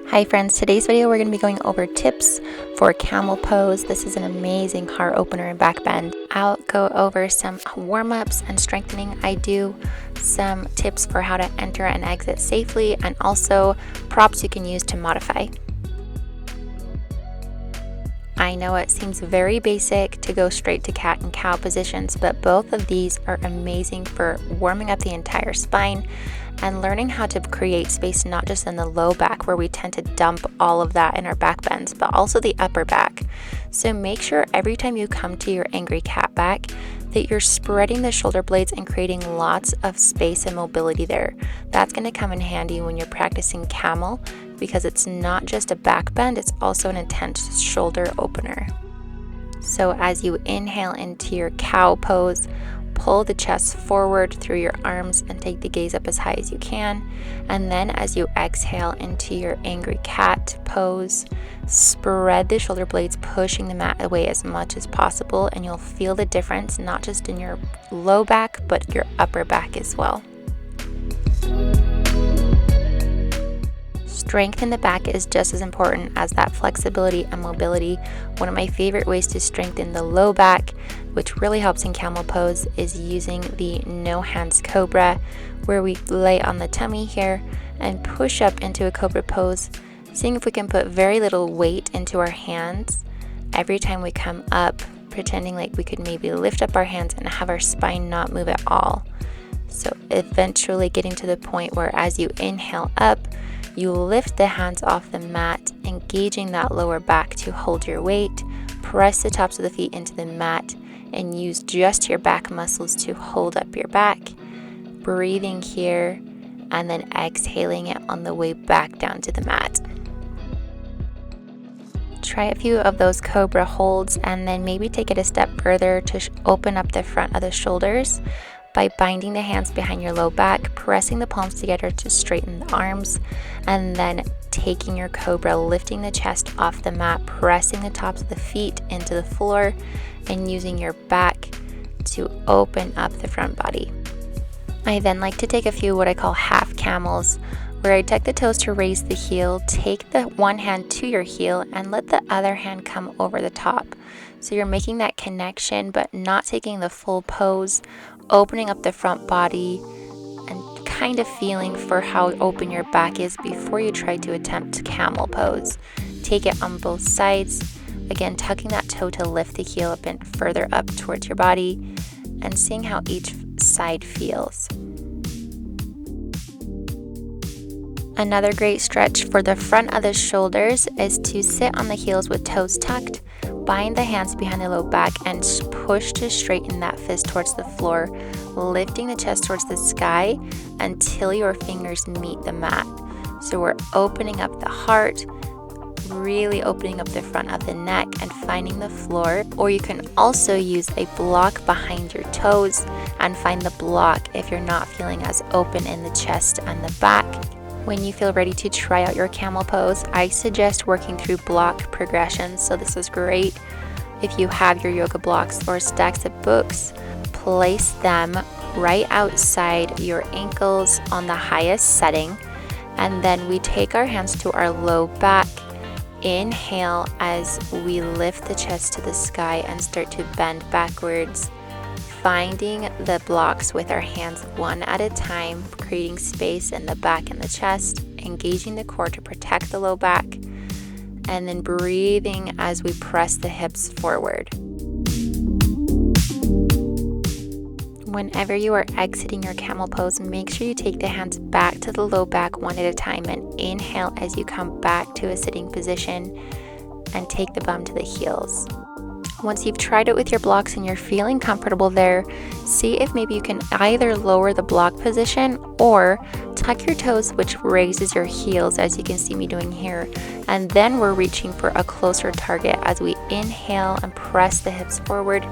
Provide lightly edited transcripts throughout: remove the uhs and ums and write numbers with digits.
Hi friends, today's video we're going to be going over tips for camel pose. This is an amazing heart opener in Backbend. I'll go over some warm-ups and strengthening. I do some tips for how to enter and exit safely, and also props you can use to modify. I know it seems very basic to go straight to cat and cow positions, but both of these are amazing for warming up the entire spine and learning how to create space not just in the low back where we tend to dump all of that in our back bends, but also the upper back. So make sure every time you come to your angry cat back that you're spreading the shoulder blades and creating lots of space and mobility there. That's going to come in handy when you're practicing camel, because it's not just a back bend, it's also an intense shoulder opener. So as you inhale into your cow pose, pull the chest forward through your arms and take the gaze up as high as you can. And then as you exhale into your angry cat pose, spread the shoulder blades, pushing the mat away as much as possible, and you'll feel the difference not just in your low back but your upper back as well. Strength in the back is just as important as that flexibility and mobility. One of my favorite ways to strengthen the low back, which really helps in camel pose, is using the no hands cobra, where we lay on the tummy here and push up into a cobra pose, seeing if we can put very little weight into our hands every time we come up, pretending like we could maybe lift up our hands and have our spine not move at all. So eventually getting to the point where as you inhale up, you lift the hands off the mat, engaging that lower back to hold your weight. Press the tops of the feet into the mat and use just your back muscles to hold up your back. Breathing here and then exhaling it on the way back down to the mat. Try a few of those cobra holds and then maybe take it a step further to open up the front of the shoulders by binding the hands behind your low back, pressing the palms together to straighten the arms, and then taking your cobra, lifting the chest off the mat, pressing the tops of the feet into the floor, and using your back to open up the front body. I then like to take a few what I call half camels, where I tuck the toes to raise the heel, take the one hand to your heel, and let the other hand come over the top. So you're making that connection, but not taking the full pose, opening up the front body and kind of feeling for how open your back is before you try to attempt camel pose. Take it on both sides, again tucking that toe to lift the heel a bit further up towards your body and seeing how each side feels. Another great stretch for the front of the shoulders is to sit on the heels with toes tucked, bind the hands behind the low back, and push to straighten that fist towards the floor, lifting the chest towards the sky until your fingers meet the mat. So we're opening up the heart, really opening up the front of the neck and finding the floor. Or you can also use a block behind your toes and find the block if you're not feeling as open in the chest and the back. When you feel ready to try out your camel pose, I suggest working through block progressions. So this is great if you have your yoga blocks or stacks of books. Place them right outside your ankles on the highest setting, and then we take our hands to our low back. Inhale as we lift the chest to the sky and start to bend backwards, finding the blocks with our hands one at a time, creating space in the back and the chest, engaging the core to protect the low back, and then breathing as we press the hips forward. Whenever you are exiting your camel pose, make sure you take the hands back to the low back one at a time and inhale as you come back to a sitting position and take the bum to the heels. Once you've tried it with your blocks and you're feeling comfortable there, see if maybe you can either lower the block position or tuck your toes, which raises your heels, as you can see me doing here. And then we're reaching for a closer target as we inhale and press the hips forward,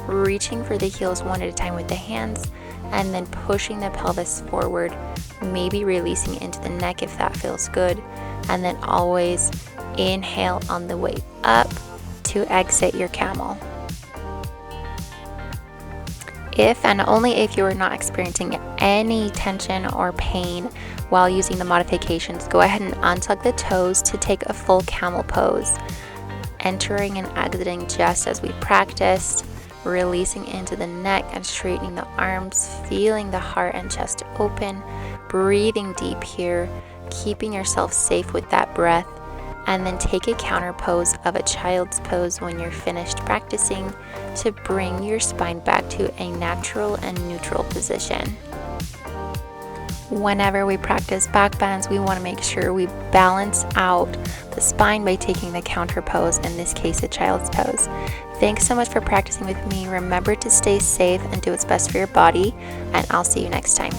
reaching for the heels one at a time with the hands, and then pushing the pelvis forward, maybe releasing into the neck if that feels good. And then always inhale on the way up to exit your camel. If and only if you are not experiencing any tension or pain While using the modifications, go ahead and untuck the toes to take a full camel pose, entering and exiting just as we practiced, releasing into the neck and straightening the arms, feeling the heart and chest open, breathing deep here, keeping yourself safe with that breath, and then take a counter pose of a child's pose when you're finished practicing to bring your spine back to a natural and neutral position. Whenever we practice back bends, we want to make sure we balance out the spine by taking the counter pose, in this case a child's pose. Thanks so much for practicing with me. Remember to stay safe and do what's best for your body, and I'll see you next time.